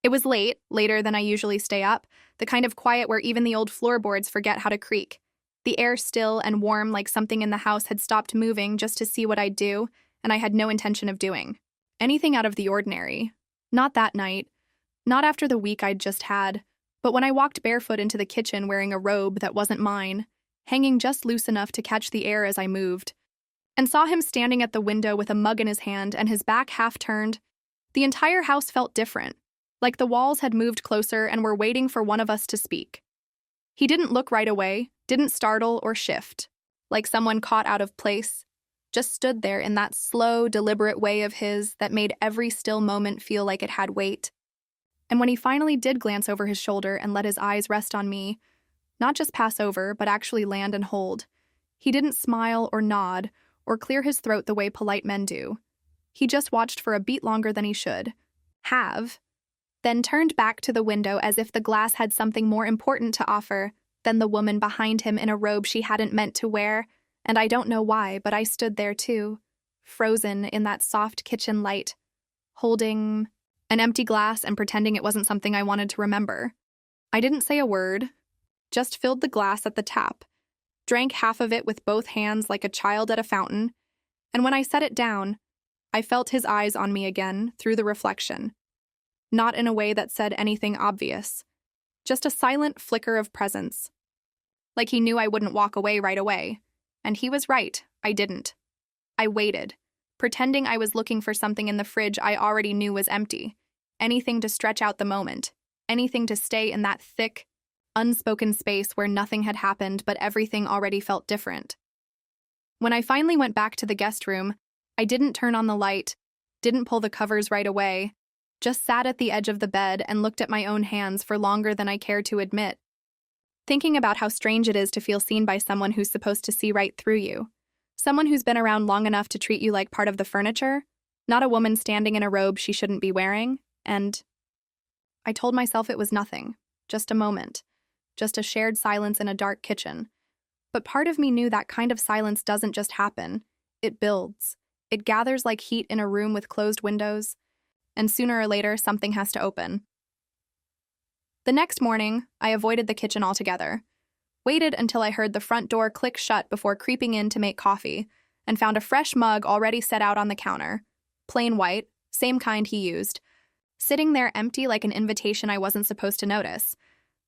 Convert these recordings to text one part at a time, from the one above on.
It was late, later than I usually stay up, the kind of quiet where even the old floorboards forget how to creak. The air still and warm, like something in the house had stopped moving just to see what I'd do, and I had no intention of doing. Anything out of the ordinary. Not that night. Not after the week I'd just had. But when I walked barefoot into the kitchen wearing a robe that wasn't mine, hanging just loose enough to catch the air as I moved, and saw him standing at the window with a mug in his hand and his back half turned, the entire house felt different, like the walls had moved closer and were waiting for one of us to speak. He didn't look right away, didn't startle or shift, like someone caught out of place, just stood there in that slow, deliberate way of his that made every still moment feel like it had weight. And when he finally did glance over his shoulder and let his eyes rest on me, not just pass over, but actually land and hold, he didn't smile or nod or clear his throat the way polite men do. He just watched for a beat longer than he should have, then turned back to the window as if the glass had something more important to offer than the woman behind him in a robe she hadn't meant to wear, and I don't know why, but I stood there too, frozen in that soft kitchen light, holding an empty glass and pretending it wasn't something I wanted to remember. I didn't say a word, just filled the glass at the tap, drank half of it with both hands like a child at a fountain, and when I set it down, I felt his eyes on me again through the reflection. Not in a way that said anything obvious, just a silent flicker of presence. Like he knew I wouldn't walk away right away. And he was right, I didn't. I waited, pretending I was looking for something in the fridge I already knew was empty. Anything to stretch out the moment. Anything to stay in that thick, unspoken space where nothing had happened but everything already felt different. When I finally went back to the guest room, I didn't turn on the light, didn't pull the covers right away, just sat at the edge of the bed and looked at my own hands for longer than I cared to admit, thinking about how strange it is to feel seen by someone who's supposed to see right through you, someone who's been around long enough to treat you like part of the furniture, not a woman standing in a robe she shouldn't be wearing, and I told myself it was nothing, just a moment, just a shared silence in a dark kitchen. But part of me knew that kind of silence doesn't just happen, it builds. It gathers like heat in a room with closed windows, and sooner or later something has to open. The next morning, I avoided the kitchen altogether, waited until I heard the front door click shut before creeping in to make coffee, and found a fresh mug already set out on the counter, plain white, same kind he used, sitting there empty like an invitation I wasn't supposed to notice.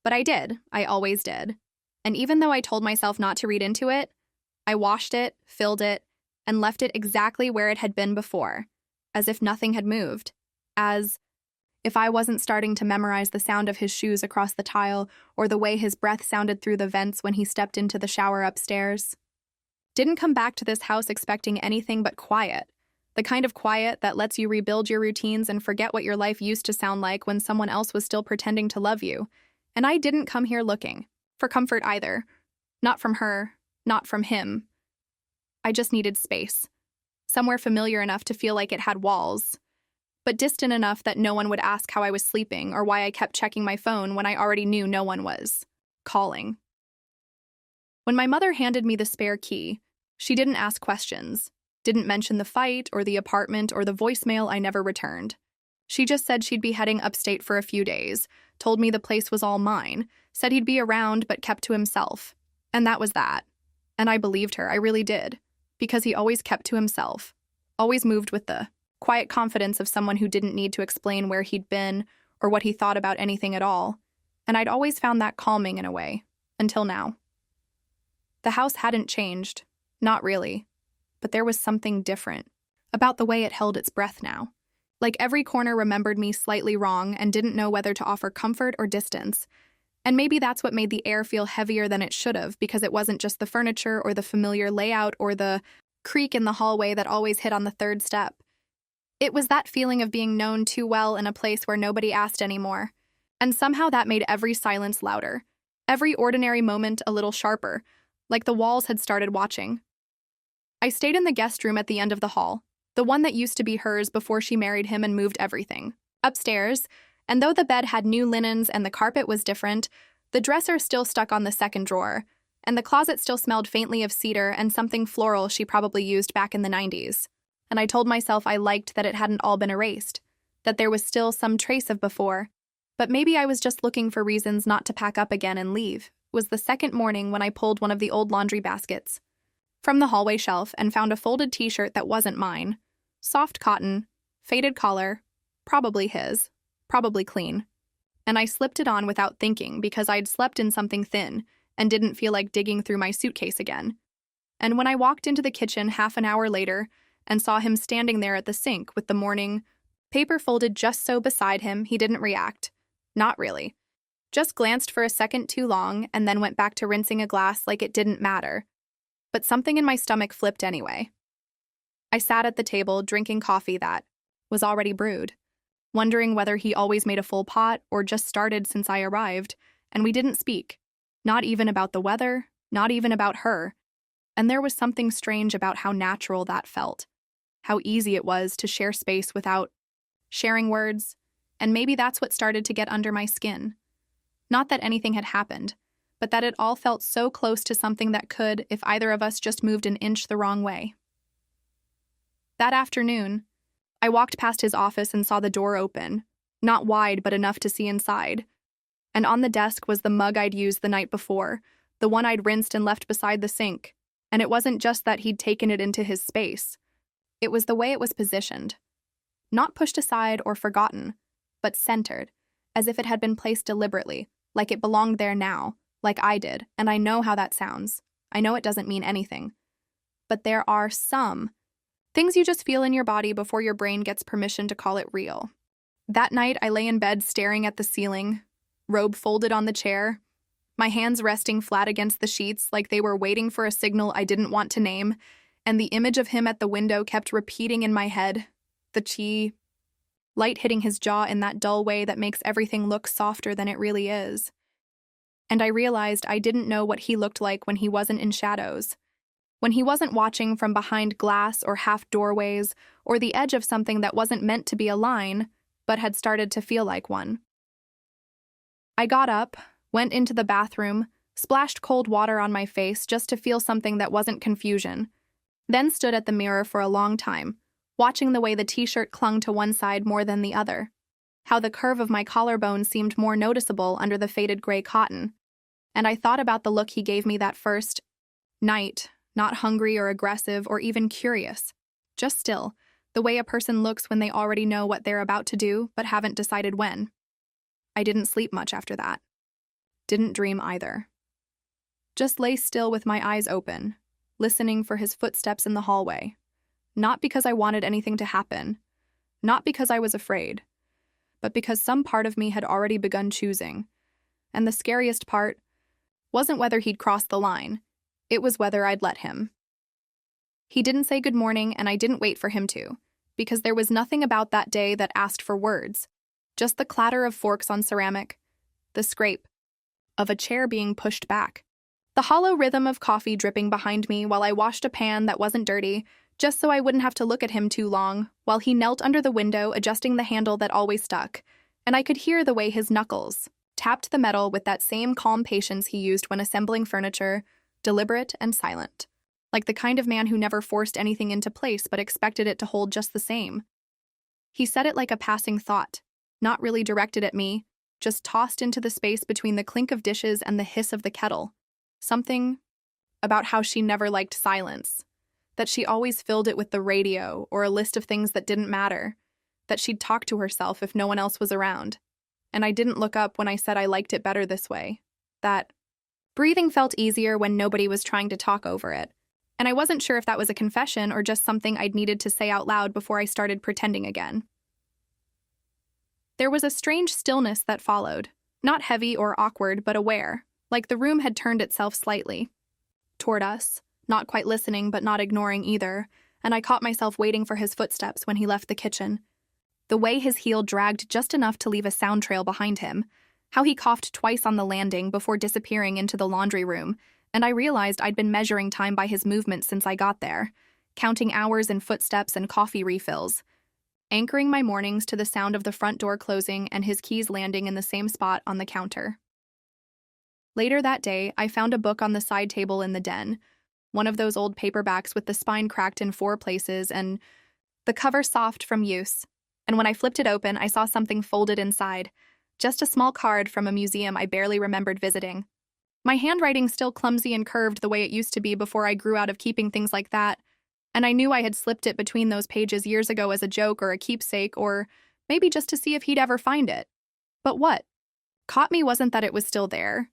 But I did, I always did. And even though I told myself not to read into it, I washed it, filled it, and left it exactly where it had been before, as if nothing had moved, as if I wasn't starting to memorize the sound of his shoes across the tile or the way his breath sounded through the vents when he stepped into the shower upstairs. Didn't come back to this house expecting anything but quiet, the kind of quiet that lets you rebuild your routines and forget what your life used to sound like when someone else was still pretending to love you. And I didn't come here looking for comfort either. Not from her, not from him. I just needed space. Somewhere familiar enough to feel like it had walls, but distant enough that no one would ask how I was sleeping or why I kept checking my phone when I already knew no one was calling. When my mother handed me the spare key, she didn't ask questions, didn't mention the fight or the apartment or the voicemail I never returned. She just said she'd be heading upstate for a few days, told me the place was all mine, said he'd be around but kept to himself. And that was that. And I believed her, I really did, because he always kept to himself, always moved with the quiet confidence of someone who didn't need to explain where he'd been or what he thought about anything at all. And I'd always found that calming in a way, until now. The house hadn't changed, not really, but there was something different about the way it held its breath now. Like every corner remembered me slightly wrong and didn't know whether to offer comfort or distance. And maybe that's what made the air feel heavier than it should have, because it wasn't just the furniture or the familiar layout or the creak in the hallway that always hit on the third step. It was that feeling of being known too well in a place where nobody asked anymore. And somehow that made every silence louder, every ordinary moment a little sharper, like the walls had started watching. I stayed in the guest room at the end of the hall, the one that used to be hers before she married him and moved everything upstairs, and though the bed had new linens and the carpet was different, the dresser still stuck on the second drawer, and the closet still smelled faintly of cedar and something floral she probably used back in the 90s. And I told myself I liked that it hadn't all been erased, that there was still some trace of before, But maybe I was just looking for reasons not to pack up again and leave. It was the second morning when I pulled one of the old laundry baskets from the hallway shelf and found a folded t-shirt that wasn't mine. Soft cotton, faded collar, probably his, probably clean. And I slipped it on without thinking because I'd slept in something thin and didn't feel like digging through my suitcase again. And when I walked into the kitchen half an hour later and saw him standing there at the sink with the morning paper folded just so beside him, he didn't react. Not really. Just glanced for a second too long and then went back to rinsing a glass like it didn't matter. But something in my stomach flipped anyway. I sat at the table drinking coffee that was already brewed, wondering whether he always made a full pot or just started since I arrived, and we didn't speak. Not even about the weather, not even about her. And there was something strange about how natural that felt. How easy it was to share space without sharing words, and maybe that's what started to get under my skin. Not that anything had happened, but that it all felt so close to something that could, if either of us just moved an inch the wrong way. That afternoon, I walked past his office and saw the door open, not wide but enough to see inside. And on the desk was the mug I'd used the night before, the one I'd rinsed and left beside the sink. And it wasn't just that he'd taken it into his space. It was the way it was positioned. Not pushed aside or forgotten, but centered, as if it had been placed deliberately, like it belonged there now, like I did, and I know how that sounds. I know it doesn't mean anything. But there are some things you just feel in your body before your brain gets permission to call it real. That night, I lay in bed staring at the ceiling, robe folded on the chair, my hands resting flat against the sheets like they were waiting for a signal I didn't want to name, and the image of him at the window kept repeating in my head, the light hitting his jaw in that dull way that makes everything look softer than it really is. And I realized I didn't know what he looked like when he wasn't in shadows. When he wasn't watching from behind glass or half doorways or the edge of something that wasn't meant to be a line, but had started to feel like one. I got up, went into the bathroom, splashed cold water on my face just to feel something that wasn't confusion, then stood at the mirror for a long time, watching the way the t-shirt clung to one side more than the other, how the curve of my collarbone seemed more noticeable under the faded gray cotton, and I thought about the look he gave me that first night. Not hungry or aggressive or even curious. Just still, the way a person looks when they already know what they're about to do but haven't decided when. I didn't sleep much after that. Didn't dream either. Just lay still with my eyes open, listening for his footsteps in the hallway. Not because I wanted anything to happen. Not because I was afraid. But because some part of me had already begun choosing. And the scariest part wasn't whether he'd crossed the line. It was whether I'd let him. He didn't say good morning, and I didn't wait for him to, because there was nothing about that day that asked for words. Just the clatter of forks on ceramic, the scrape of a chair being pushed back, the hollow rhythm of coffee dripping behind me while I washed a pan that wasn't dirty, just so I wouldn't have to look at him too long, while he knelt under the window adjusting the handle that always stuck, and I could hear the way his knuckles tapped the metal with that same calm patience he used when assembling furniture, deliberate and silent, like the kind of man who never forced anything into place but expected it to hold just the same. He said it like a passing thought, not really directed at me, just tossed into the space between the clink of dishes and the hiss of the kettle. Something about how she never liked silence, that she always filled it with the radio or a list of things that didn't matter, that she'd talk to herself if no one else was around. And I didn't look up when I said I liked it better this way, that breathing felt easier when nobody was trying to talk over it, and I wasn't sure if that was a confession or just something I'd needed to say out loud before I started pretending again. There was a strange stillness that followed, not heavy or awkward but aware, like the room had turned itself slightly toward us, not quite listening but not ignoring either, and I caught myself waiting for his footsteps when he left the kitchen. The way his heel dragged just enough to leave a sound trail behind him, how he coughed twice on the landing before disappearing into the laundry room, and I realized I'd been measuring time by his movements since I got there, counting hours and footsteps and coffee refills, anchoring my mornings to the sound of the front door closing and his keys landing in the same spot on the counter. Later that day, I found a book on the side table in the den, one of those old paperbacks with the spine cracked in 4 places and the cover soft from use, and when I flipped it open, I saw something folded inside, Just a small card from a museum I barely remembered visiting. My handwriting still clumsy and curved the way it used to be before I grew out of keeping things like that, and I knew I had slipped it between those pages years ago as a joke or a keepsake, or maybe just to see if he'd ever find it. But what caught me wasn't that it was still there.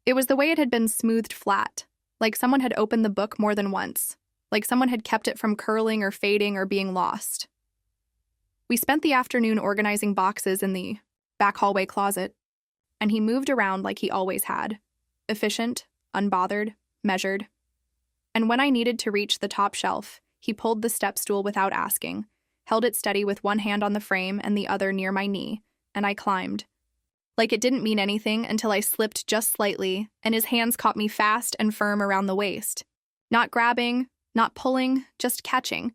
It was the way it had been smoothed flat, like someone had opened the book more than once, like someone had kept it from curling or fading or being lost. We spent the afternoon organizing boxes in the back hallway closet, and he moved around like he always had, efficient, unbothered, measured. And when I needed to reach the top shelf, he pulled the step stool without asking, held it steady with one hand on the frame and the other near my knee, and I climbed. Like it didn't mean anything until I slipped just slightly, and his hands caught me fast and firm around the waist. Not grabbing, not pulling, just catching.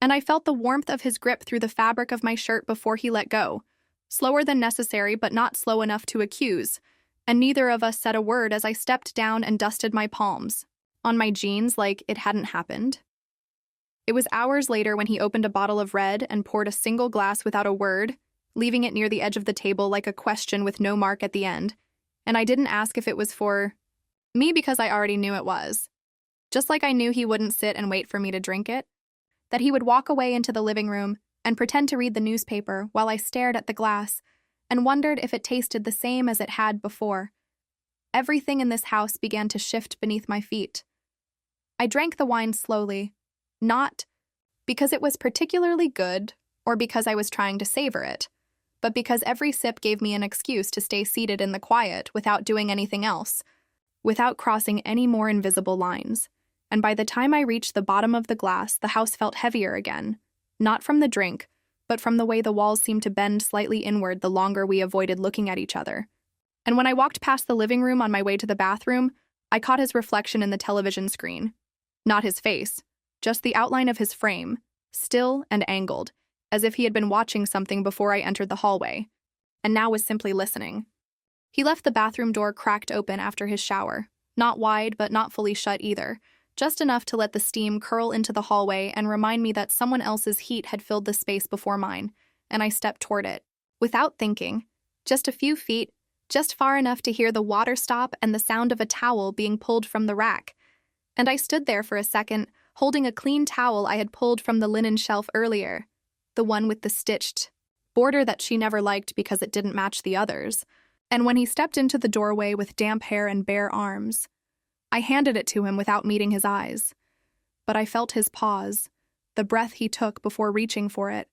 And I felt the warmth of his grip through the fabric of my shirt before he let go. Slower than necessary, but not slow enough to accuse. And neither of us said a word as I stepped down and dusted my palms on my jeans like it hadn't happened. It was hours later when he opened a bottle of red and poured a single glass without a word, leaving it near the edge of the table like a question with no mark at the end. And I didn't ask if it was for me because I already knew it was. Just like I knew he wouldn't sit and wait for me to drink it, that he would walk away into the living room and pretend to read the newspaper while I stared at the glass and wondered if it tasted the same as it had before. Everything in this house began to shift beneath my feet. I drank the wine slowly, not because it was particularly good or because I was trying to savor it, but because every sip gave me an excuse to stay seated in the quiet without doing anything else, without crossing any more invisible lines. And by the time I reached the bottom of the glass, the house felt heavier again, not from the drink, but from the way the walls seemed to bend slightly inward the longer we avoided looking at each other. And when I walked past the living room on my way to the bathroom, I caught his reflection in the television screen. Not his face, just the outline of his frame, still and angled, as if he had been watching something before I entered the hallway, and now was simply listening. He left the bathroom door cracked open after his shower, not wide but not fully shut either, just enough to let the steam curl into the hallway and remind me that someone else's heat had filled the space before mine, and I stepped toward it. Without thinking, just a few feet, just far enough to hear the water stop and the sound of a towel being pulled from the rack. And I stood there for a second, holding a clean towel I had pulled from the linen shelf earlier, the one with the stitched border that she never liked because it didn't match the others. And when he stepped into the doorway with damp hair and bare arms, I handed it to him without meeting his eyes. But I felt his pause, the breath he took before reaching for it,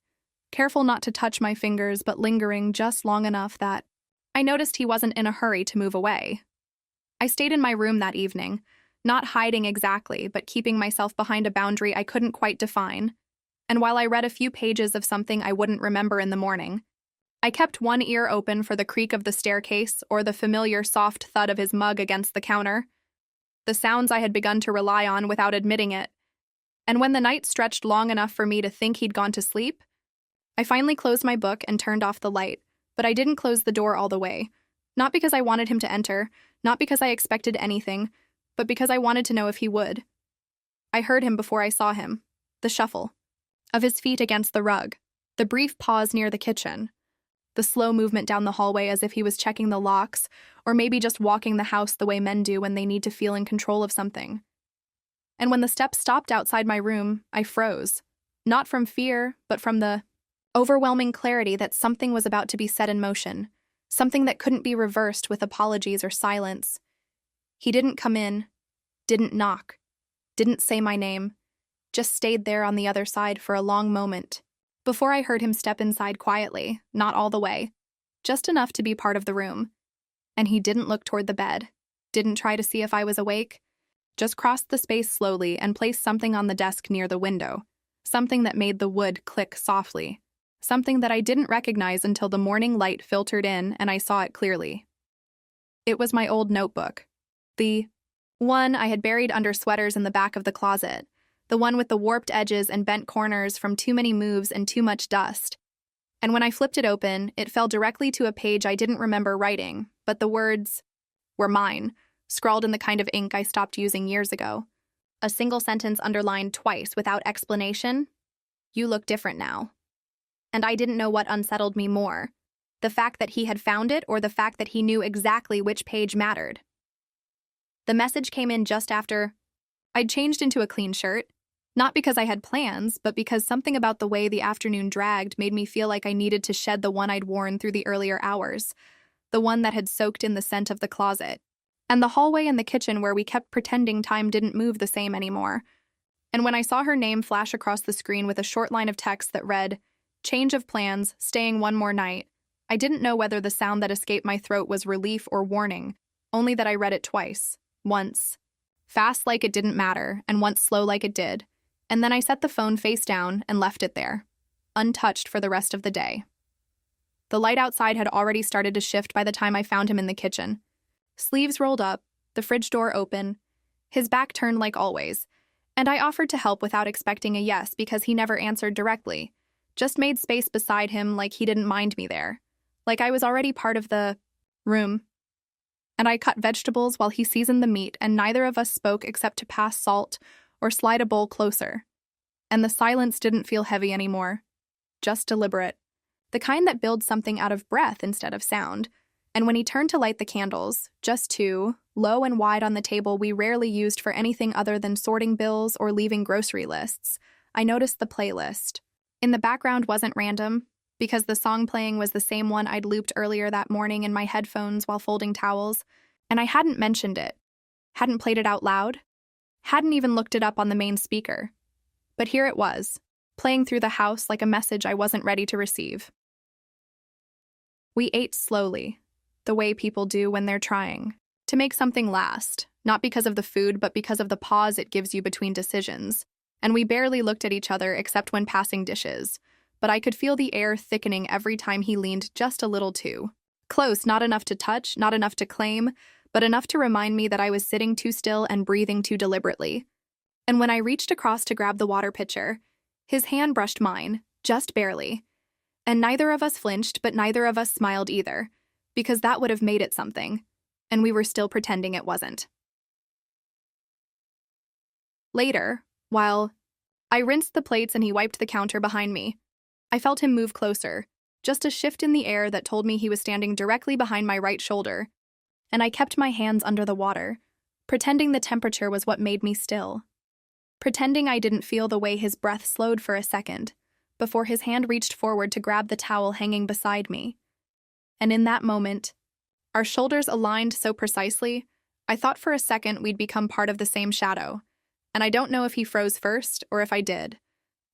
careful not to touch my fingers but lingering just long enough that I noticed he wasn't in a hurry to move away. I stayed in my room that evening, not hiding exactly, but keeping myself behind a boundary I couldn't quite define. And while I read a few pages of something I wouldn't remember in the morning, I kept one ear open for the creak of the staircase or the familiar soft thud of his mug against the counter, the sounds I had begun to rely on without admitting it. And when the night stretched long enough for me to think he'd gone to sleep, I finally closed my book and turned off the light, but I didn't close the door all the way. Not because I wanted him to enter, not because I expected anything, but because I wanted to know if he would. I heard him before I saw him, the shuffle of his feet against the rug, the brief pause near the kitchen, the slow movement down the hallway as if he was checking the locks, or maybe just walking the house the way men do when they need to feel in control of something. And when the steps stopped outside my room, I froze, not from fear, but from the overwhelming clarity that something was about to be set in motion, something that couldn't be reversed with apologies or silence. He didn't come in, didn't knock, didn't say my name, just stayed there on the other side for a long moment, before I heard him step inside quietly, not all the way, just enough to be part of the room. And he didn't look toward the bed, didn't try to see if I was awake, just crossed the space slowly and placed something on the desk near the window, something that made the wood click softly, something that I didn't recognize until the morning light filtered in and I saw it clearly. It was my old notebook, the one I had buried under sweaters in the back of the closet, the one with the warped edges and bent corners from too many moves and too much dust. And when I flipped it open, it fell directly to a page I didn't remember writing, but the words were mine, scrawled in the kind of ink I stopped using years ago. A single sentence underlined twice without explanation. "You look different now." And I didn't know what unsettled me more, The fact that he had found it, or the fact that he knew exactly which page mattered. The message came in just after I'd changed into a clean shirt. Not because I had plans, but because something about the way the afternoon dragged made me feel like I needed to shed the one I'd worn through the earlier hours, the one that had soaked in the scent of the closet, and the hallway and the kitchen where we kept pretending time didn't move the same anymore. And when I saw her name flash across the screen with a short line of text that read, "Change of plans, staying one more night," I didn't know whether the sound that escaped my throat was relief or warning, only that I read it twice. Once fast like it didn't matter, and once slow like it did. And then I set the phone face down and left it there, untouched for the rest of the day. The light outside had already started to shift by the time I found him in the kitchen. Sleeves rolled up, the fridge door open, his back turned like always, and I offered to help without expecting a yes because he never answered directly, just made space beside him like he didn't mind me there, like I was already part of the room. And I cut vegetables while he seasoned the meat, and neither of us spoke except to pass salt or slide a bowl closer. And the silence didn't feel heavy anymore, just deliberate, the kind that builds something out of breath instead of sound. And when he turned to light the candles, just two, low and wide on the table we rarely used for anything other than sorting bills or leaving grocery lists, I noticed the playlist. In the background wasn't random, because the song playing was the same one I'd looped earlier that morning in my headphones while folding towels, and I hadn't mentioned it, hadn't played it out loud, hadn't even looked it up on the main speaker. But here it was, playing through the house like a message I wasn't ready to receive. We ate slowly, the way people do when they're trying to make something last, not because of the food but because of the pause it gives you between decisions. And we barely looked at each other except when passing dishes, but I could feel the air thickening every time he leaned just a little too close, not enough to touch, not enough to claim, but enough to remind me that I was sitting too still and breathing too deliberately. And when I reached across to grab the water pitcher, his hand brushed mine, just barely. And neither of us flinched, but neither of us smiled either, because that would have made it something, and we were still pretending it wasn't. Later, while I rinsed the plates and he wiped the counter behind me, I felt him move closer, just a shift in the air that told me he was standing directly behind my right shoulder, and I kept my hands under the water, pretending the temperature was what made me still. Pretending I didn't feel the way his breath slowed for a second, before his hand reached forward to grab the towel hanging beside me. And in that moment, our shoulders aligned so precisely, I thought for a second we'd become part of the same shadow, and I don't know if he froze first or if I did,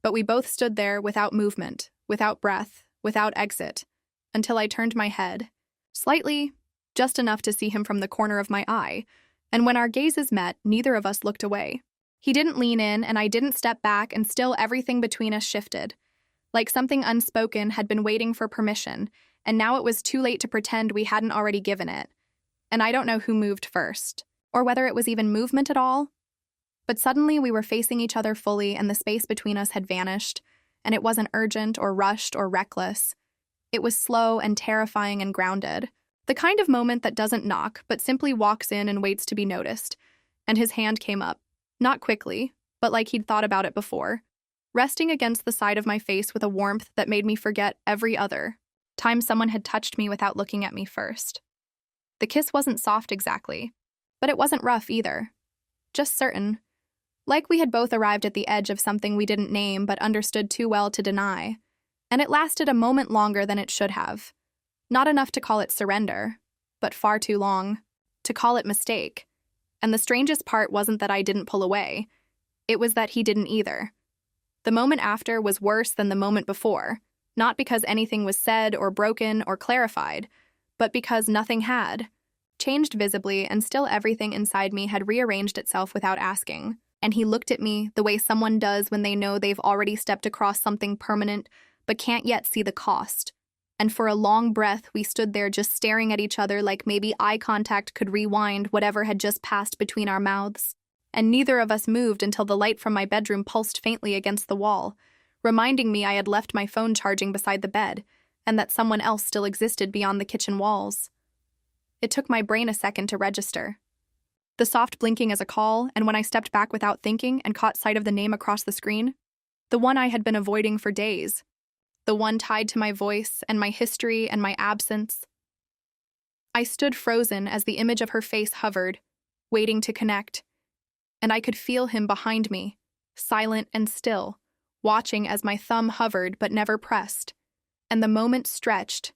but we both stood there without movement, without breath, without exit, until I turned my head, slightly, just enough to see him from the corner of my eye, and when our gazes met, neither of us looked away. He didn't lean in, and I didn't step back, and still everything between us shifted, like something unspoken had been waiting for permission, and now it was too late to pretend we hadn't already given it. And I don't know who moved first, or whether it was even movement at all, but suddenly we were facing each other fully, and the space between us had vanished, and it wasn't urgent or rushed or reckless. It was slow and terrifying and grounded. The kind of moment that doesn't knock, but simply walks in and waits to be noticed. And his hand came up, not quickly, but like he'd thought about it before, resting against the side of my face with a warmth that made me forget every other time someone had touched me without looking at me first. The kiss wasn't soft exactly, but it wasn't rough either. Just certain. Like we had both arrived at the edge of something we didn't name but understood too well to deny. And it lasted a moment longer than it should have. Not enough to call it surrender, but far too long to call it mistake. And the strangest part wasn't that I didn't pull away. It was that he didn't either. The moment after was worse than the moment before, not because anything was said or broken or clarified, but because nothing had. Changed visibly, and still everything inside me had rearranged itself without asking. And he looked at me the way someone does when they know they've already stepped across something permanent but can't yet see the cost. And for a long breath, we stood there just staring at each other like maybe eye contact could rewind whatever had just passed between our mouths. And neither of us moved until the light from my bedroom pulsed faintly against the wall, reminding me I had left my phone charging beside the bed, and that someone else still existed beyond the kitchen walls. It took my brain a second to register. The soft blinking as a call, and when I stepped back without thinking and caught sight of the name across the screen, the one I had been avoiding for days. the one tied to my voice and my history and my absence. I stood frozen as the image of her face hovered, waiting to connect, and I could feel him behind me, silent and still, watching as my thumb hovered but never pressed, and the moment stretched.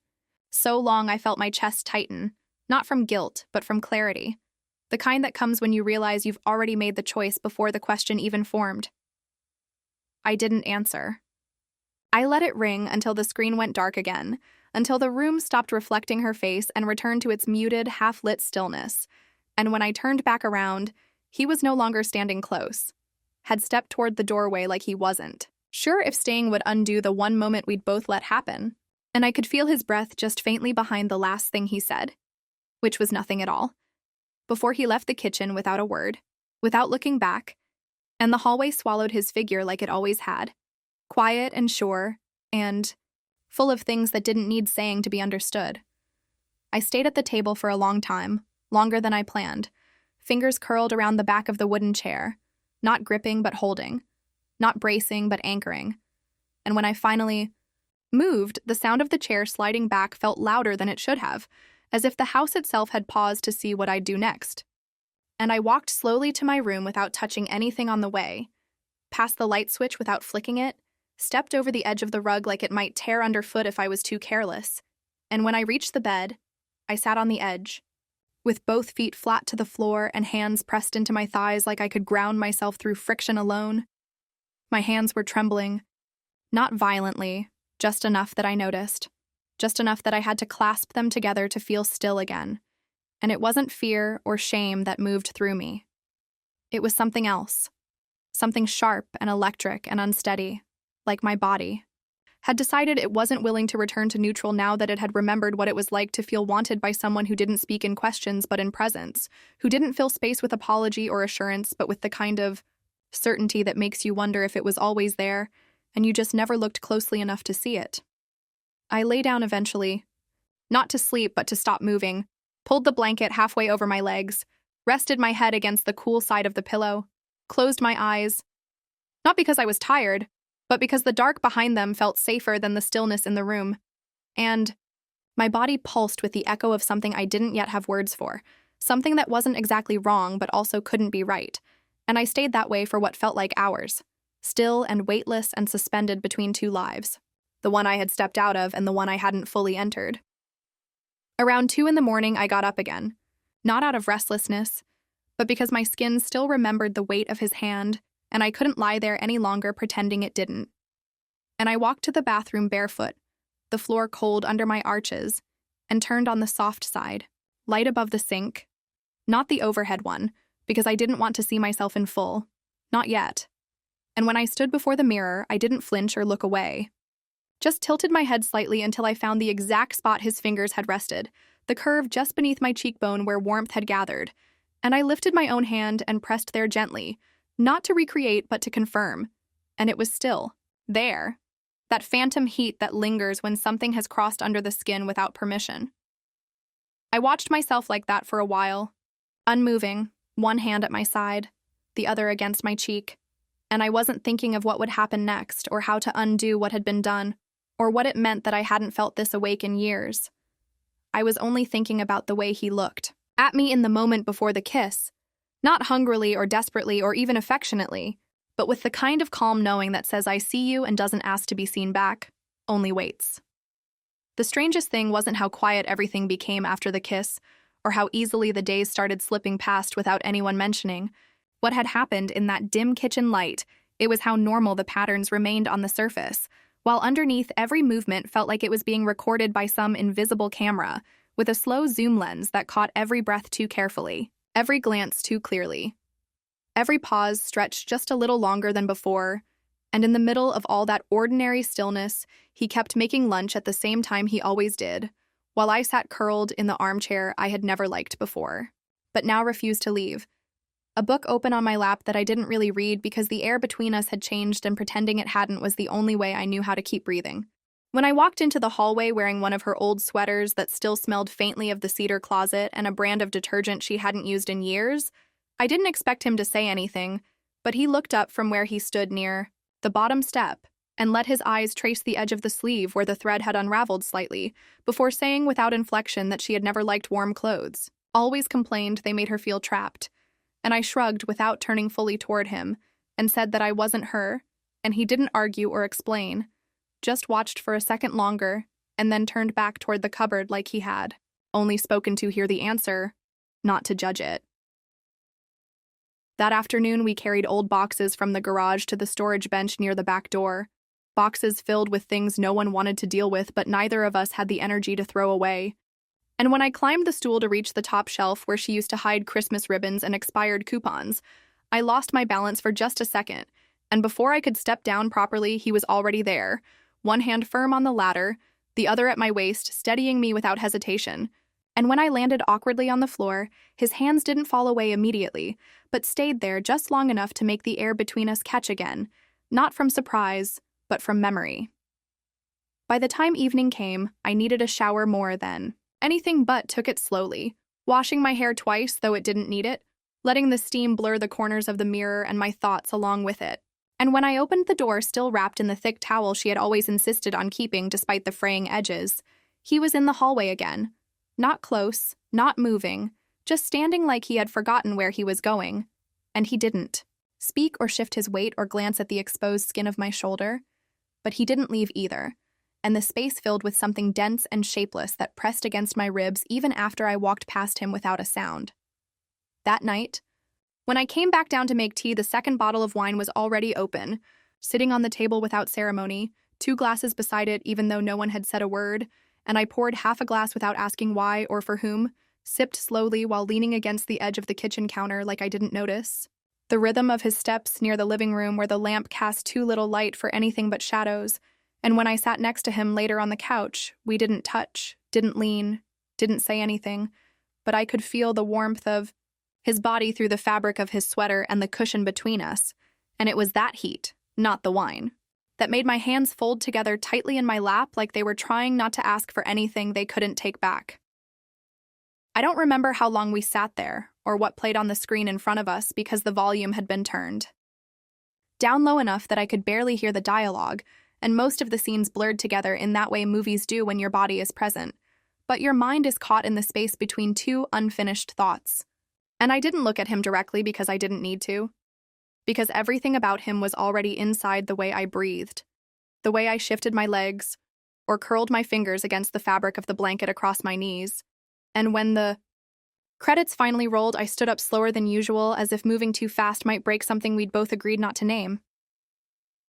So long I felt my chest tighten, not from guilt, but from clarity, the kind that comes when you realize you've already made the choice before the question even formed. I didn't answer. I let it ring until the screen went dark again, until the room stopped reflecting her face and returned to its muted, half-lit stillness. And when I turned back around, he was no longer standing close, had stepped toward the doorway like he wasn't sure if staying would undo the one moment we'd both let happen. And I could feel his breath just faintly behind the last thing he said, which was nothing at all, before he left the kitchen without a word, without looking back, and the hallway swallowed his figure like it always had, quiet and sure, and full of things that didn't need saying to be understood. I stayed at the table for a long time, longer than I planned, fingers curled around the back of the wooden chair, not gripping but holding, not bracing but anchoring. And when I finally moved, the sound of the chair sliding back felt louder than it should have, as if the house itself had paused to see what I'd do next. And I walked slowly to my room without touching anything on the way, passed the light switch without flicking it, stepped over the edge of the rug like it might tear underfoot if I was too careless, and when I reached the bed, I sat on the edge, with both feet flat to the floor and hands pressed into my thighs like I could ground myself through friction alone. My hands were trembling, not violently, just enough that I noticed, just enough that I had to clasp them together to feel still again. And it wasn't fear or shame that moved through me. It was something else, something sharp and electric and unsteady, like my body had decided it wasn't willing to return to neutral now that it had remembered what it was like to feel wanted by someone who didn't speak in questions but in presence, who didn't fill space with apology or assurance but with the kind of certainty that makes you wonder if it was always there and you just never looked closely enough to see it. I lay down eventually, not to sleep but to stop moving, pulled the blanket halfway over my legs, rested my head against the cool side of the pillow, closed my eyes, not because I was tired, but because the dark behind them felt safer than the stillness in the room, and my body pulsed with the echo of something I didn't yet have words for, something that wasn't exactly wrong but also couldn't be right, and I stayed that way for what felt like hours, still and weightless and suspended between two lives, the one I had stepped out of and the one I hadn't fully entered. Around 2 a.m, I got up again, not out of restlessness, but because my skin still remembered the weight of his hand, and I couldn't lie there any longer pretending it didn't. And I walked to the bathroom barefoot, the floor cold under my arches, and turned on the soft side, light above the sink, not the overhead one, because I didn't want to see myself in full, not yet. And when I stood before the mirror, I didn't flinch or look away. Just tilted my head slightly until I found the exact spot his fingers had rested, the curve just beneath my cheekbone where warmth had gathered, and I lifted my own hand and pressed there gently, not to recreate but to confirm, and it was still there, that phantom heat that lingers when something has crossed under the skin without permission. I watched myself like that for a while, unmoving, one hand at my side, the other against my cheek, and I wasn't thinking of what would happen next or how to undo what had been done, or what it meant that I hadn't felt this awake in years. I was only thinking about the way he looked at me in the moment before the kiss, not hungrily or desperately or even affectionately, but with the kind of calm knowing that says I see you and doesn't ask to be seen back, only waits. The strangest thing wasn't how quiet everything became after the kiss, or how easily the days started slipping past without anyone mentioning what had happened in that dim kitchen light. It was how normal the patterns remained on the surface, while underneath every movement felt like it was being recorded by some invisible camera, with a slow zoom lens that caught every breath too carefully, every glance too clearly. Every pause stretched just a little longer than before, and in the middle of all that ordinary stillness, he kept making lunch at the same time he always did, while I sat curled in the armchair I had never liked before, but now refused to leave. A book open on my lap that I didn't really read because the air between us had changed and pretending it hadn't was the only way I knew how to keep breathing. When I walked into the hallway wearing one of her old sweaters that still smelled faintly of the cedar closet and a brand of detergent she hadn't used in years, I didn't expect him to say anything, but he looked up from where he stood near the bottom step and let his eyes trace the edge of the sleeve where the thread had unraveled slightly, before saying without inflection that she had never liked warm clothes, always complained they made her feel trapped. And I shrugged without turning fully toward him, and said that I wasn't her, and he didn't argue or explain, just watched for a second longer, and then turned back toward the cupboard like he had only spoken to hear the answer, not to judge it. That afternoon, we carried old boxes from the garage to the storage bench near the back door, boxes filled with things no one wanted to deal with, but neither of us had the energy to throw away. And when I climbed the stool to reach the top shelf where she used to hide Christmas ribbons and expired coupons, I lost my balance for just a second, and before I could step down properly, he was already there, one hand firm on the ladder, the other at my waist, steadying me without hesitation. And when I landed awkwardly on the floor, his hands didn't fall away immediately, but stayed there just long enough to make the air between us catch again, not from surprise, but from memory. By the time evening came, I needed a shower more than anything but took it slowly, washing my hair twice, though it didn't need it, letting the steam blur the corners of the mirror and my thoughts along with it. And when I opened the door, still wrapped in the thick towel she had always insisted on keeping despite the fraying edges, he was in the hallway again. Not close, not moving, just standing like he had forgotten where he was going. And he didn't speak or shift his weight or glance at the exposed skin of my shoulder. But he didn't leave either, and the space filled with something dense and shapeless that pressed against my ribs even after I walked past him without a sound. That night, when I came back down to make tea, the second bottle of wine was already open, sitting on the table without ceremony, 2 glasses beside it even though no one had said a word, and I poured half a glass without asking why or for whom, sipped slowly while leaning against the edge of the kitchen counter like I didn't notice. The rhythm of his steps near the living room where the lamp cast too little light for anything but shadows, and when I sat next to him later on the couch, we didn't touch, didn't lean, didn't say anything, but I could feel the warmth of his body through the fabric of his sweater and the cushion between us, and it was that heat, not the wine, that made my hands fold together tightly in my lap like they were trying not to ask for anything they couldn't take back. I don't remember how long we sat there, or what played on the screen in front of us because the volume had been turned down low enough that I could barely hear the dialogue, and most of the scenes blurred together in that way movies do when your body is present, but your mind is caught in the space between 2 unfinished thoughts. And I didn't look at him directly because I didn't need to, because everything about him was already inside the way I breathed, the way I shifted my legs, or curled my fingers against the fabric of the blanket across my knees. And when the credits finally rolled, I stood up slower than usual, as if moving too fast might break something we'd both agreed not to name.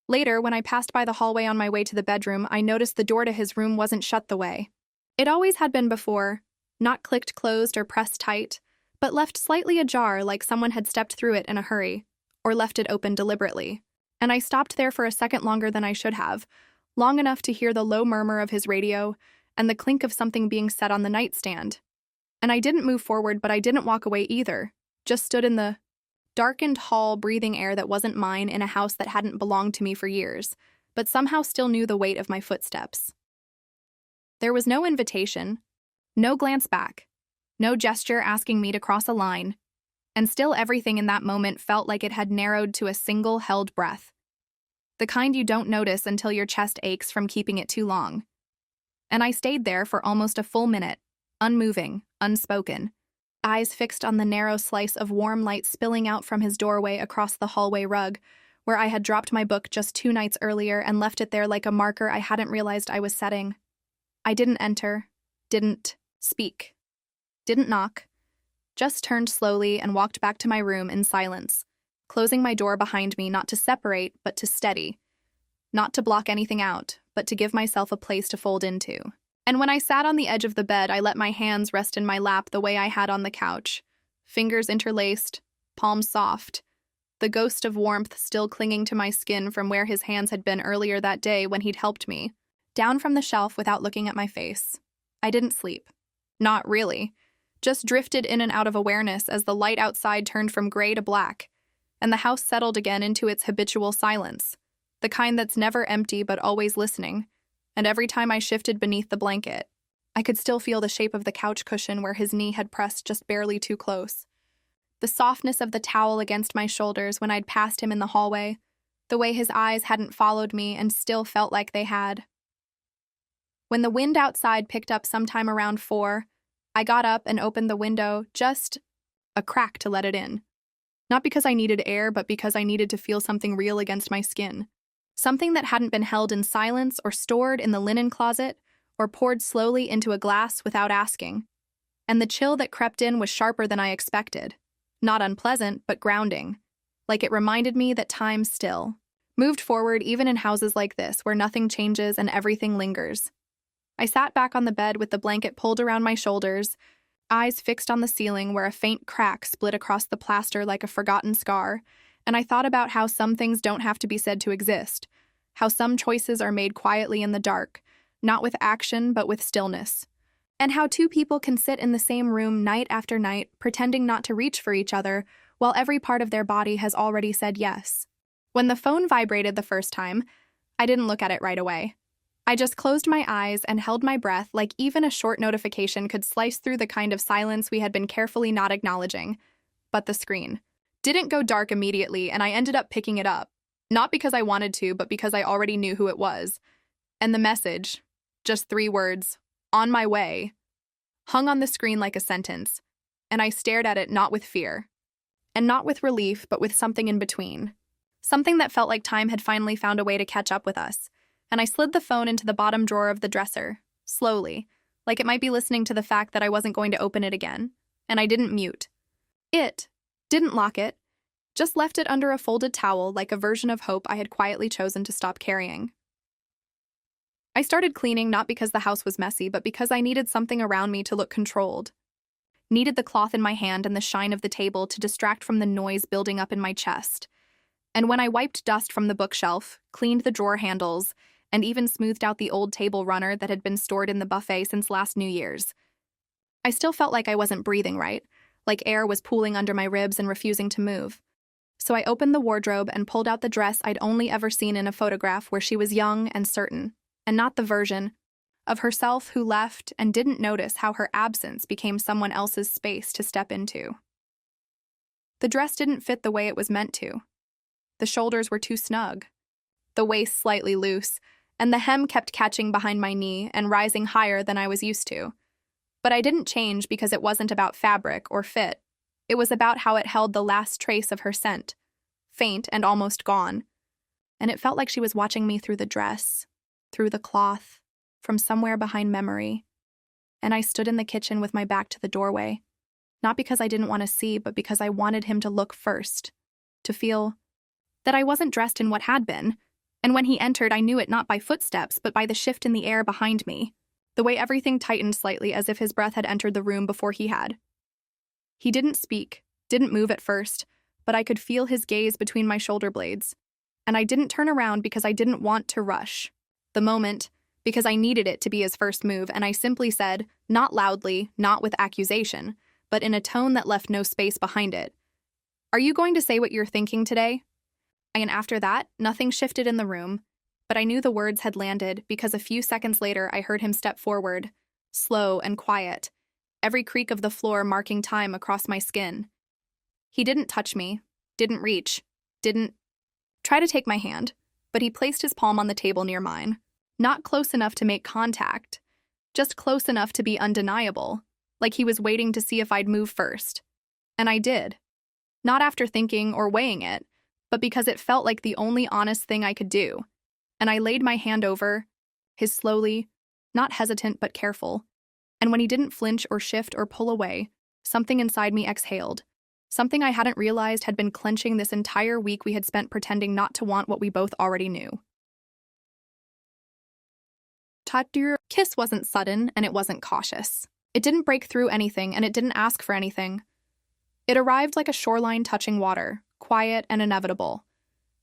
Later, when I passed by the hallway on my way to the bedroom, I noticed the door to his room wasn't shut the way it always had been before, not clicked closed or pressed tight, but left slightly ajar like someone had stepped through it in a hurry, or left it open deliberately. And I stopped there for a second longer than I should have, long enough to hear the low murmur of his radio and the clink of something being set on the nightstand. And I didn't move forward, but I didn't walk away either, just stood in the darkened hall breathing air that wasn't mine in a house that hadn't belonged to me for years, but somehow still knew the weight of my footsteps. There was no invitation, no glance back, no gesture asking me to cross a line, and still everything in that moment felt like it had narrowed to a single held breath. The kind you don't notice until your chest aches from keeping it too long. And I stayed there for almost a full minute, unmoving, unspoken, eyes fixed on the narrow slice of warm light spilling out from his doorway across the hallway rug, where I had dropped my book just 2 nights earlier and left it there like a marker I hadn't realized I was setting. I didn't enter, didn't speak, didn't knock, just turned slowly and walked back to my room in silence, closing my door behind me not to separate but to steady, not to block anything out, but to give myself a place to fold into. And when I sat on the edge of the bed, I let my hands rest in my lap the way I had on the couch, fingers interlaced, palms soft, the ghost of warmth still clinging to my skin from where his hands had been earlier that day when he'd helped me, down from the shelf without looking at my face. I didn't sleep. Not really. Just drifted in and out of awareness as the light outside turned from gray to black, and the house settled again into its habitual silence, the kind that's never empty but always listening. And every time I shifted beneath the blanket, I could still feel the shape of the couch cushion where his knee had pressed just barely too close, the softness of the towel against my shoulders when I'd passed him in the hallway, the way his eyes hadn't followed me and still felt like they had. When the wind outside picked up sometime around 4, I got up and opened the window, just a crack to let it in. Not because I needed air, but because I needed to feel something real against my skin. Something that hadn't been held in silence or stored in the linen closet or poured slowly into a glass without asking. And the chill that crept in was sharper than I expected. Not unpleasant, but grounding. Like it reminded me that time still moved forward even in houses like this where nothing changes and everything lingers. I sat back on the bed with the blanket pulled around my shoulders, eyes fixed on the ceiling where a faint crack split across the plaster like a forgotten scar, and I thought about how some things don't have to be said to exist, how some choices are made quietly in the dark, not with action but with stillness, and how two people can sit in the same room night after night pretending not to reach for each other while every part of their body has already said yes. When the phone vibrated the first time, I didn't look at it right away. I just closed my eyes and held my breath like even a short notification could slice through the kind of silence we had been carefully not acknowledging. But the screen didn't go dark immediately, and I ended up picking it up. Not because I wanted to, but because I already knew who it was. And the message, just 3 words, "On my way," hung on the screen like a sentence, and I stared at it not with fear. And not with relief, but with something in between. Something that felt like time had finally found a way to catch up with us. And I slid the phone into the bottom drawer of the dresser, slowly, like it might be listening to the fact that I wasn't going to open it again. And I didn't mute. It didn't lock it, just left it under a folded towel like a version of hope I had quietly chosen to stop carrying. I started cleaning not because the house was messy, but because I needed something around me to look controlled. Needed the cloth in my hand and the shine of the table to distract from the noise building up in my chest. And when I wiped dust from the bookshelf, cleaned the drawer handles, and even smoothed out the old table runner that had been stored in the buffet since last New Year's, I still felt like I wasn't breathing right, like air was pooling under my ribs and refusing to move. So I opened the wardrobe and pulled out the dress I'd only ever seen in a photograph where she was young and certain, and not the version of herself who left and didn't notice how her absence became someone else's space to step into. The dress didn't fit the way it was meant to. The shoulders were too snug, the waist slightly loose, and the hem kept catching behind my knee and rising higher than I was used to. But I didn't change because it wasn't about fabric or fit. It was about how it held the last trace of her scent, faint and almost gone. And it felt like she was watching me through the dress, through the cloth, from somewhere behind memory. And I stood in the kitchen with my back to the doorway, not because I didn't want to see, but because I wanted him to look first, to feel that I wasn't dressed in what had been. And when he entered, I knew it not by footsteps, but by the shift in the air behind me, the way everything tightened slightly as if his breath had entered the room before he had. He didn't speak, didn't move at first, but I could feel his gaze between my shoulder blades. And I didn't turn around because I didn't want to rush the moment, because I needed it to be his first move, and I simply said, not loudly, not with accusation, but in a tone that left no space behind it, "Are you going to say what you're thinking today?" And after that, nothing shifted in the room, but I knew the words had landed because a few seconds later I heard him step forward, slow and quiet, every creak of the floor marking time across my skin. He didn't touch me, didn't reach, didn't try to take my hand, but he placed his palm on the table near mine, not close enough to make contact, just close enough to be undeniable, like he was waiting to see if I'd move first. And I did. Not after thinking or weighing it, but because it felt like the only honest thing I could do. And I laid my hand over his slowly, not hesitant but careful. And when he didn't flinch or shift or pull away, something inside me exhaled. Something I hadn't realized had been clenching this entire week we had spent pretending not to want what we both already knew. Tatyr kiss wasn't sudden and it wasn't cautious. It didn't break through anything and it didn't ask for anything. It arrived like a shoreline touching water, quiet and inevitable.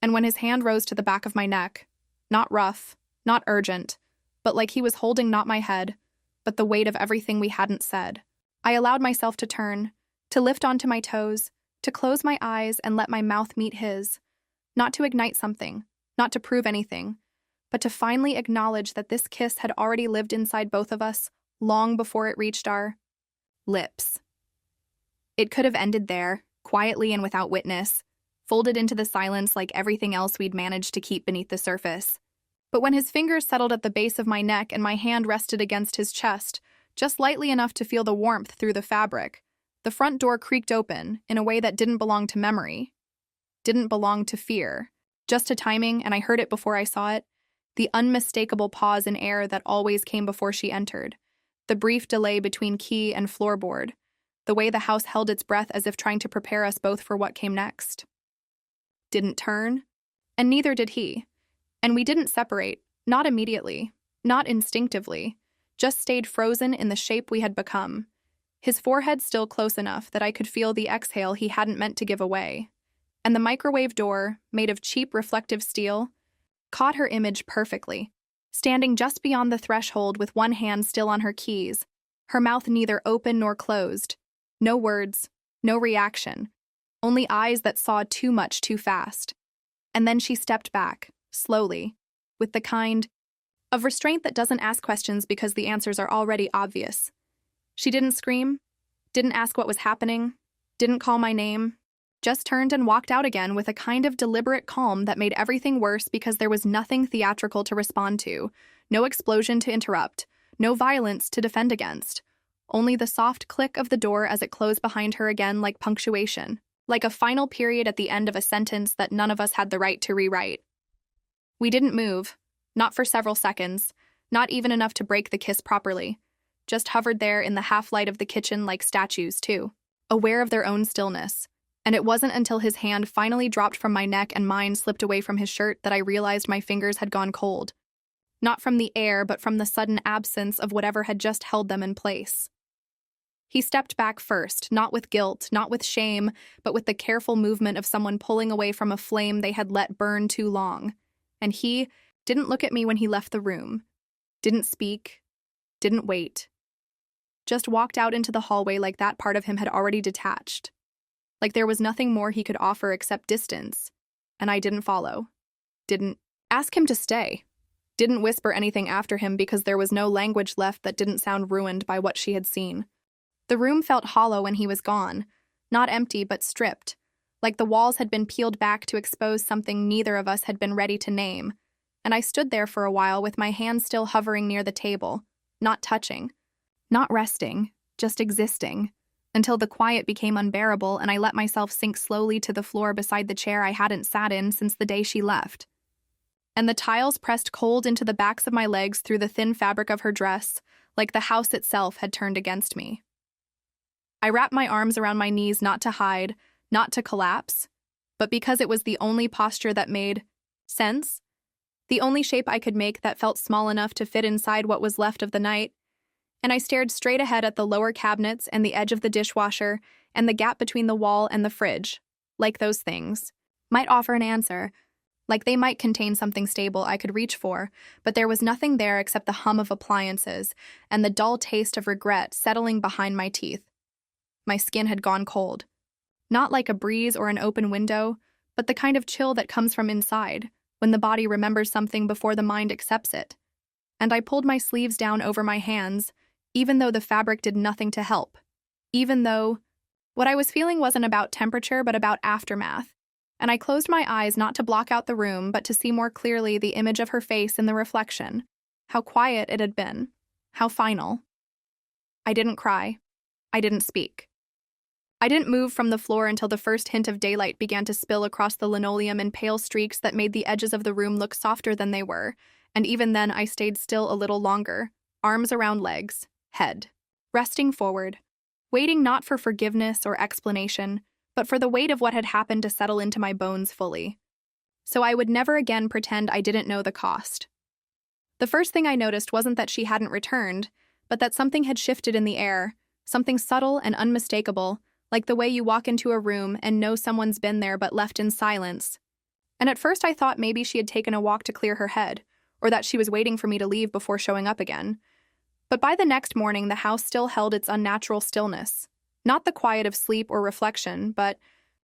And when his hand rose to the back of my neck, not rough, not urgent, but like he was holding not my head, but the weight of everything we hadn't said, I allowed myself to turn, to lift onto my toes, to close my eyes and let my mouth meet his, not to ignite something, not to prove anything, but to finally acknowledge that this kiss had already lived inside both of us long before it reached our lips. It could have ended there, quietly and without witness, folded into the silence like everything else we'd managed to keep beneath the surface. But when his fingers settled at the base of my neck and my hand rested against his chest, just lightly enough to feel the warmth through the fabric, the front door creaked open in a way that didn't belong to memory, didn't belong to fear, just to timing, and I heard it before I saw it, the unmistakable pause in air that always came before she entered, the brief delay between key and floorboard, the way the house held its breath as if trying to prepare us both for what came next. Didn't turn, and neither did he. And we didn't separate, not immediately, not instinctively, just stayed frozen in the shape we had become, his forehead still close enough that I could feel the exhale he hadn't meant to give away. And the microwave door, made of cheap reflective steel, caught her image perfectly, standing just beyond the threshold with one hand still on her keys, her mouth neither open nor closed. No words, no reaction, only eyes that saw too much too fast. And then she stepped back, slowly, with the kind of restraint that doesn't ask questions because the answers are already obvious. She didn't scream, didn't ask what was happening, didn't call my name, just turned and walked out again with a kind of deliberate calm that made everything worse because there was nothing theatrical to respond to, no explosion to interrupt, no violence to defend against, only the soft click of the door as it closed behind her again like punctuation, like a final period at the end of a sentence that none of us had the right to rewrite. We didn't move, not for several seconds, not even enough to break the kiss properly, just hovered there in the half-light of the kitchen like statues, too, aware of their own stillness. And it wasn't until his hand finally dropped from my neck and mine slipped away from his shirt that I realized my fingers had gone cold. Not from the air, but from the sudden absence of whatever had just held them in place. He stepped back first, not with guilt, not with shame, but with the careful movement of someone pulling away from a flame they had let burn too long. And he didn't look at me when he left the room, didn't speak, didn't wait. Just walked out into the hallway like that part of him had already detached. Like there was nothing more he could offer except distance. And I didn't follow. Didn't ask him to stay. Didn't whisper anything after him because there was no language left that didn't sound ruined by what she had seen. The room felt hollow when he was gone. Not empty, but stripped. Like the walls had been peeled back to expose something neither of us had been ready to name. And I stood there for a while with my hand still hovering near the table, not touching. Not resting, just existing, until the quiet became unbearable and I let myself sink slowly to the floor beside the chair I hadn't sat in since the day she left. And the tiles pressed cold into the backs of my legs through the thin fabric of her dress, like the house itself had turned against me. I wrapped my arms around my knees not to hide, not to collapse, but because it was the only posture that made sense, the only shape I could make that felt small enough to fit inside what was left of the night. And I stared straight ahead at the lower cabinets and the edge of the dishwasher and the gap between the wall and the fridge, like those things might offer an answer, like they might contain something stable I could reach for, but there was nothing there except the hum of appliances and the dull taste of regret settling behind my teeth. My skin had gone cold. Not like a breeze or an open window, but the kind of chill that comes from inside, when the body remembers something before the mind accepts it. And I pulled my sleeves down over my hands, even though the fabric did nothing to help. Even though what I was feeling wasn't about temperature, but about aftermath. And I closed my eyes not to block out the room, but to see more clearly the image of her face in the reflection. How quiet it had been. How final. I didn't cry. I didn't speak. I didn't move from the floor until the first hint of daylight began to spill across the linoleum in pale streaks that made the edges of the room look softer than they were, and even then I stayed still a little longer, arms around legs, head, resting forward, waiting not for forgiveness or explanation, but for the weight of what had happened to settle into my bones fully. So I would never again pretend I didn't know the cost. The first thing I noticed wasn't that she hadn't returned, but that something had shifted in the air, something subtle and unmistakable, like the way you walk into a room and know someone's been there but left in silence. And at first I thought maybe she had taken a walk to clear her head, or that she was waiting for me to leave before showing up again. But by the next morning, the house still held its unnatural stillness. Not the quiet of sleep or reflection, but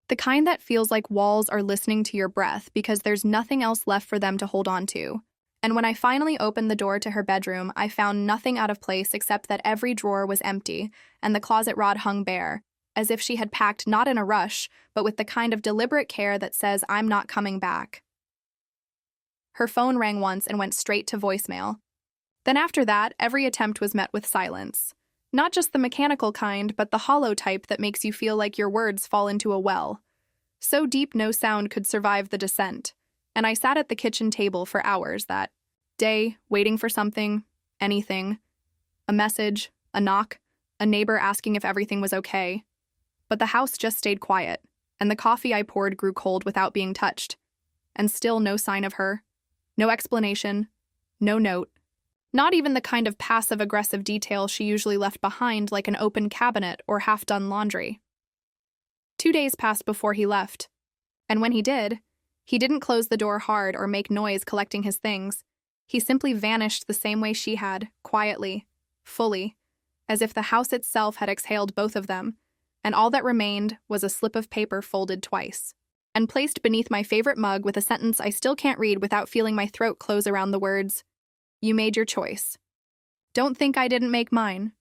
the kind that feels like walls are listening to your breath because there's nothing else left for them to hold on to. And when I finally opened the door to her bedroom, I found nothing out of place except that every drawer was empty and the closet rod hung bare, as if she had packed not in a rush, but with the kind of deliberate care that says, "I'm not coming back." Her phone rang once and went straight to voicemail. Then after that, every attempt was met with silence. Not just the mechanical kind, but the hollow type that makes you feel like your words fall into a well. So deep no sound could survive the descent, and I sat at the kitchen table for hours that day, waiting for something, anything. A message, a knock, a neighbor asking if everything was okay. But the house just stayed quiet, and the coffee I poured grew cold without being touched. And still no sign of her. No explanation. No note. Not even the kind of passive-aggressive detail she usually left behind, like an open cabinet or half-done laundry. 2 days passed before he left. And when he didn't close the door hard or make noise collecting his things. He simply vanished the same way she had, quietly, fully, as if the house itself had exhaled both of them, and all that remained was a slip of paper folded twice, and placed beneath my favorite mug with a sentence I still can't read without feeling my throat close around the words, "You made your choice. Don't think I didn't make mine."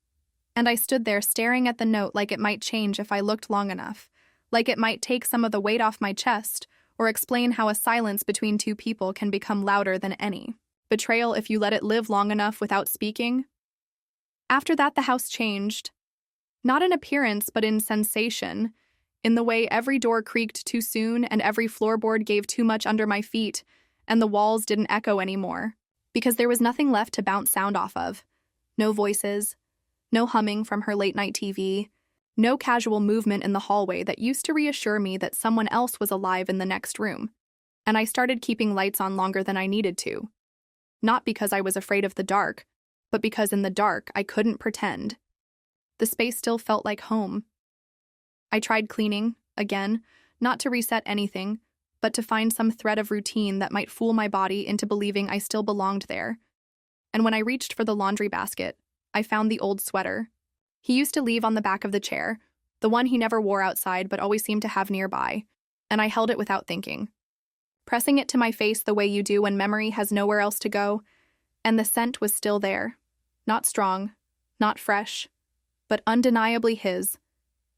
And I stood there staring at the note like it might change if I looked long enough, like it might take some of the weight off my chest, or explain how a silence between two people can become louder than any betrayal if you let it live long enough without speaking. After that, the house changed. Not in appearance, but in sensation, in the way every door creaked too soon and every floorboard gave too much under my feet, and the walls didn't echo anymore, because there was nothing left to bounce sound off of. No voices, no humming from her late-night TV, no casual movement in the hallway that used to reassure me that someone else was alive in the next room. And I started keeping lights on longer than I needed to. Not because I was afraid of the dark, but because in the dark I couldn't pretend. The space still felt like home. I tried cleaning, again, not to reset anything, but to find some thread of routine that might fool my body into believing I still belonged there. And when I reached for the laundry basket, I found the old sweater. He used to leave on the back of the chair, the one he never wore outside but always seemed to have nearby, and I held it without thinking. Pressing it to my face the way you do when memory has nowhere else to go, and the scent was still there. Not strong, not fresh, but undeniably his.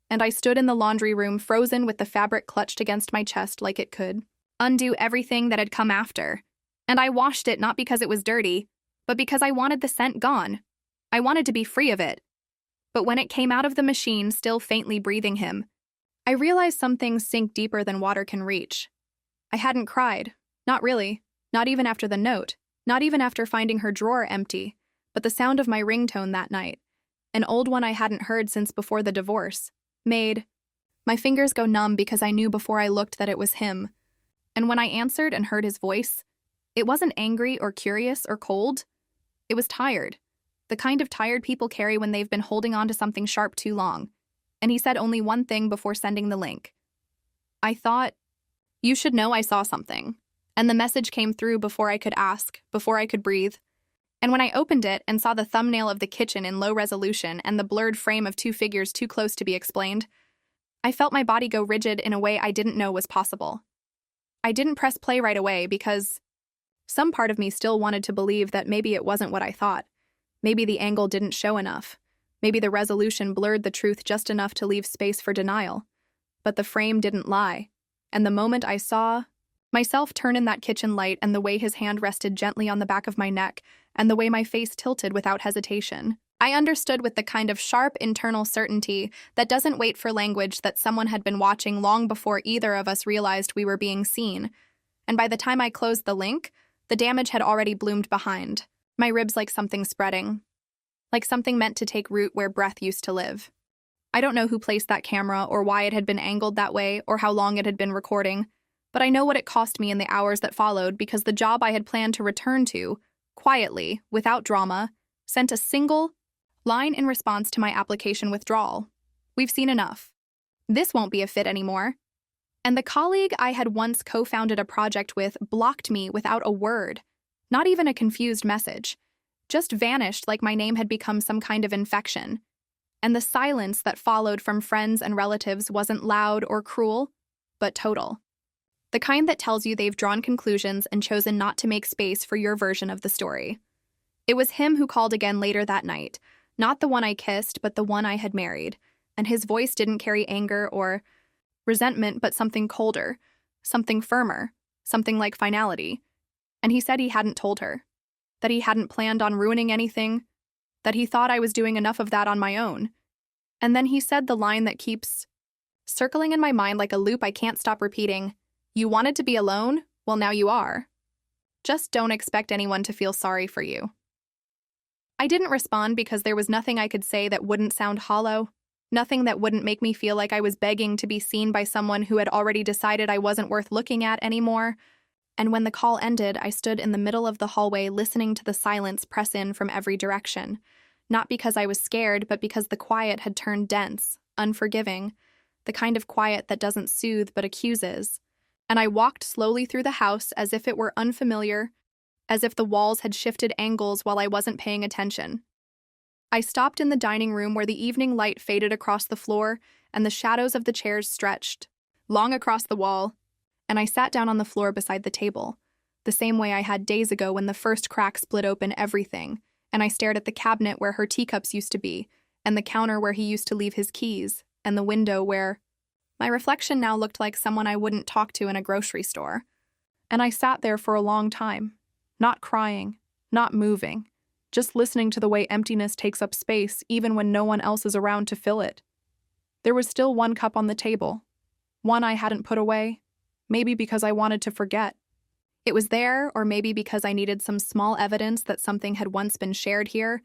And I stood in the laundry room frozen with the fabric clutched against my chest like it could undo everything that had come after. And I washed it not because it was dirty, but because I wanted the scent gone. I wanted to be free of it. But when it came out of the machine, still faintly breathing him, I realized some things sink deeper than water can reach. I hadn't cried. Not really. Not even after the note. Not even after finding her drawer empty. But the sound of my ringtone that night, an old one I hadn't heard since before the divorce, made my fingers go numb because I knew before I looked that it was him. And when I answered and heard his voice, it wasn't angry or curious or cold. It was tired. The kind of tired people carry when they've been holding on to something sharp too long. And he said only one thing before sending the link. I thought, "You should know I saw something." And the message came through before I could ask, before I could breathe. And when I opened it and saw the thumbnail of the kitchen in low resolution and the blurred frame of two figures too close to be explained, I felt my body go rigid in a way I didn't know was possible. I didn't press play right away because some part of me still wanted to believe that maybe it wasn't what I thought. Maybe the angle didn't show enough. Maybe the resolution blurred the truth just enough to leave space for denial. But the frame didn't lie. And the moment I saw myself turn in that kitchen light and the way his hand rested gently on the back of my neck and the way my face tilted without hesitation, I understood with the kind of sharp internal certainty that doesn't wait for language that someone had been watching long before either of us realized we were being seen. And by the time I closed the link, the damage had already bloomed behind, my ribs like something spreading, like something meant to take root where breath used to live. I don't know who placed that camera or why it had been angled that way or how long it had been recording, but I know what it cost me in the hours that followed because the job I had planned to return to, quietly, without drama, sent a single line in response to my application withdrawal. "We've seen enough. This won't be a fit anymore." And the colleague I had once co-founded a project with blocked me without a word, not even a confused message, just vanished like my name had become some kind of infection. And the silence that followed from friends and relatives wasn't loud or cruel, but total. The kind that tells you they've drawn conclusions and chosen not to make space for your version of the story. It was him who called again later that night, not the one I kissed, but the one I had married, and his voice didn't carry anger or resentment, but something colder, something firmer, something like finality. And he said he hadn't told her, that he hadn't planned on ruining anything, that he thought I was doing enough of that on my own. And then he said the line that keeps circling in my mind like a loop I can't stop repeating. You wanted to be alone? Well, now you are. Just don't expect anyone to feel sorry for you. I didn't respond because there was nothing I could say that wouldn't sound hollow, nothing that wouldn't make me feel like I was begging to be seen by someone who had already decided I wasn't worth looking at anymore. And when the call ended, I stood in the middle of the hallway listening to the silence press in from every direction, not because I was scared, but because the quiet had turned dense, unforgiving, the kind of quiet that doesn't soothe but accuses. And I walked slowly through the house as if it were unfamiliar, as if the walls had shifted angles while I wasn't paying attention. I stopped in the dining room where the evening light faded across the floor and the shadows of the chairs stretched, long across the wall, and I sat down on the floor beside the table, the same way I had days ago when the first crack split open everything, and I stared at the cabinet where her teacups used to be, and the counter where he used to leave his keys, and the window where my reflection now looked like someone I wouldn't talk to in a grocery store. And I sat there for a long time, not crying, not moving, just listening to the way emptiness takes up space even when no one else is around to fill it. There was still one cup on the table, one I hadn't put away, maybe because I wanted to forget. It was there, or maybe because I needed some small evidence that something had once been shared here,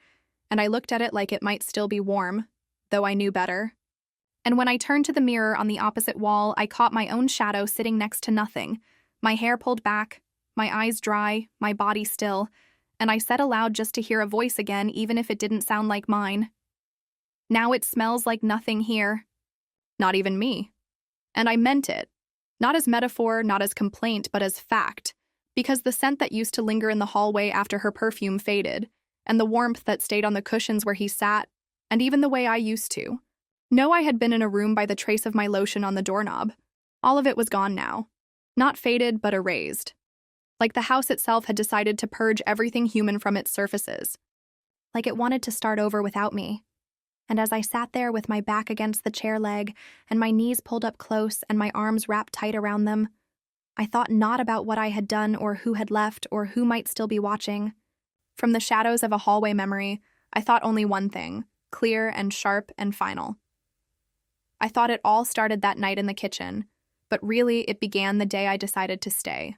and I looked at it like it might still be warm, though I knew better. And when I turned to the mirror on the opposite wall, I caught my own shadow sitting next to nothing, my hair pulled back, my eyes dry, my body still, and I said aloud just to hear a voice again, even if it didn't sound like mine. Now it smells like nothing here. Not even me. And I meant it. Not as metaphor, not as complaint, but as fact, because the scent that used to linger in the hallway after her perfume faded, and the warmth that stayed on the cushions where he sat, and even the way I used to. No, I had been in a room by the trace of my lotion on the doorknob. All of it was gone now. Not faded, but erased. Like the house itself had decided to purge everything human from its surfaces. Like it wanted to start over without me. And as I sat there with my back against the chair leg, and my knees pulled up close and my arms wrapped tight around them, I thought not about what I had done or who had left or who might still be watching. From the shadows of a hallway memory, I thought only one thing, clear and sharp and final. I thought it all started that night in the kitchen, but really it began the day I decided to stay.